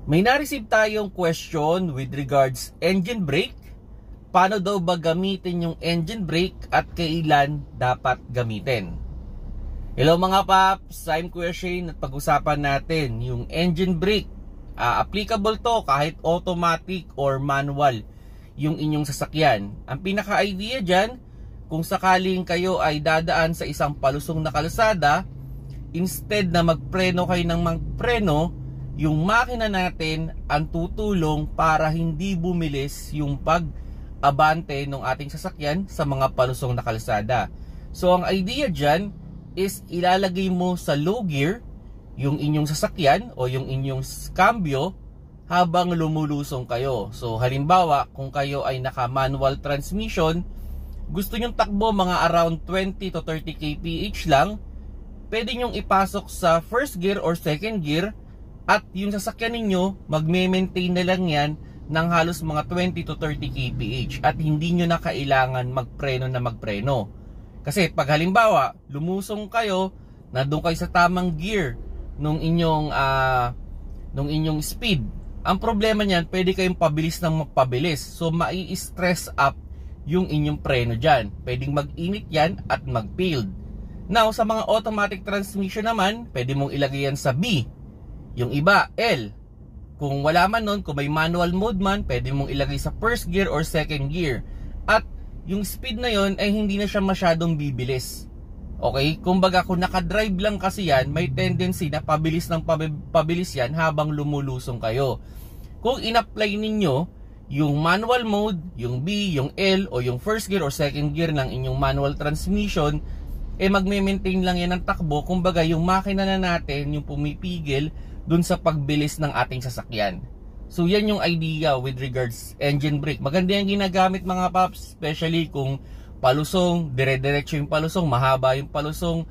May na-receive tayong question with regards engine brake. Paano daw ba gamitin yung engine brake at kailan dapat gamitin? Hello mga paps, I'm Kuya Shane at pag-usapan natin yung engine brake. Applicable to kahit automatic or manual yung inyong sasakyan. Ang pinaka-idea dyan, kung sakaling kayo ay dadaan sa isang palusong na kalsada, instead na magpreno kayo ng magpreno, yung makina natin ang tutulong para hindi bumilis yung pag-abante ng ating sasakyan sa mga palusong na kalsada. So ang idea dyan is ilalagay mo sa low gear yung inyong sasakyan o yung inyong cambio habang lumulusong kayo. So halimbawa kung kayo ay naka manual transmission, gusto nyong takbo mga around 20 to 30 kph lang, pwede nyong ipasok sa first gear or second gear at yung sasakyan ninyo magme-maintain na lang yan ng halos mga 20 to 30 kph at hindi nyo na kailangan magpreno na magpreno. Kasi pag halimbawa lumusong kayo, nandun kayo sa tamang gear nung inyong speed, ang problema niyan, pwede kayong pabilis ng magpabilis. So mai-stress up yung inyong preno dyan. Pwedeng mag-init yan at mag-failed. Now sa mga automatic transmission naman, pwede mong ilagay yan sa B. Yung iba, L. Kung wala man nun, kung may manual mode man, pwede mong ilagay sa first gear or second gear. At yung speed na yon ay hindi na siya masyadong bibilis. Okay? Kumbaga, kung nakadrive lang kasi yan, may tendency na pabilis ng pabilis yan habang lumulusong kayo. Kung in-apply ninyo yung manual mode, yung B, yung L, o yung first gear or second gear ng inyong manual transmission, magme-maintain lang yan ng takbo. Kumbaga, yung makina na natin, yung pumipigil dun sa pagbilis ng ating sasakyan. So yan yung idea with regards engine brake. Maganda yung ginagamit mga paps, especially kung palusong, dire-diretso yung palusong, mahaba yung palusong,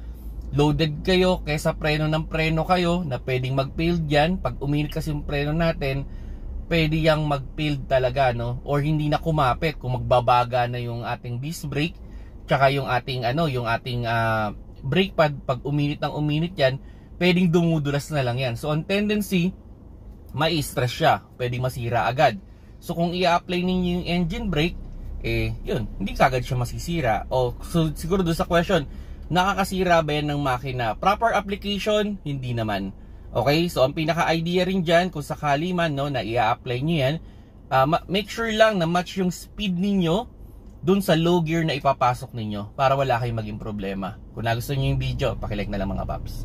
loaded kayo, kaysa preno ng preno kayo na pwedeng mag-failed yan. Pag uminit kasi yung preno natin, pwede yang mag-failed talaga, no? Or hindi na kumapit kung magbabaga na yung ating disc brake, tsaka yung ating brake pad. Pag uminit ng uminit yan, pwedeng dumudulas na lang yan. So ang tendency, mai-stress siya, pwedeng masira agad. So kung i-apply ninyo yung engine brake, yun, hindi kagad siya masisira. So siguro doon sa question, nakakasira ba yan ng makina? Proper application, hindi naman. Okay, so ang pinaka-idea rin dyan, kung sakali man, no, na i-apply nyo yan, make sure lang na match yung speed ninyo dun sa low gear na ipapasok ninyo para wala kayong maging problema. Kung nagustuhan nyo yung video, pakilike na lang mga paps.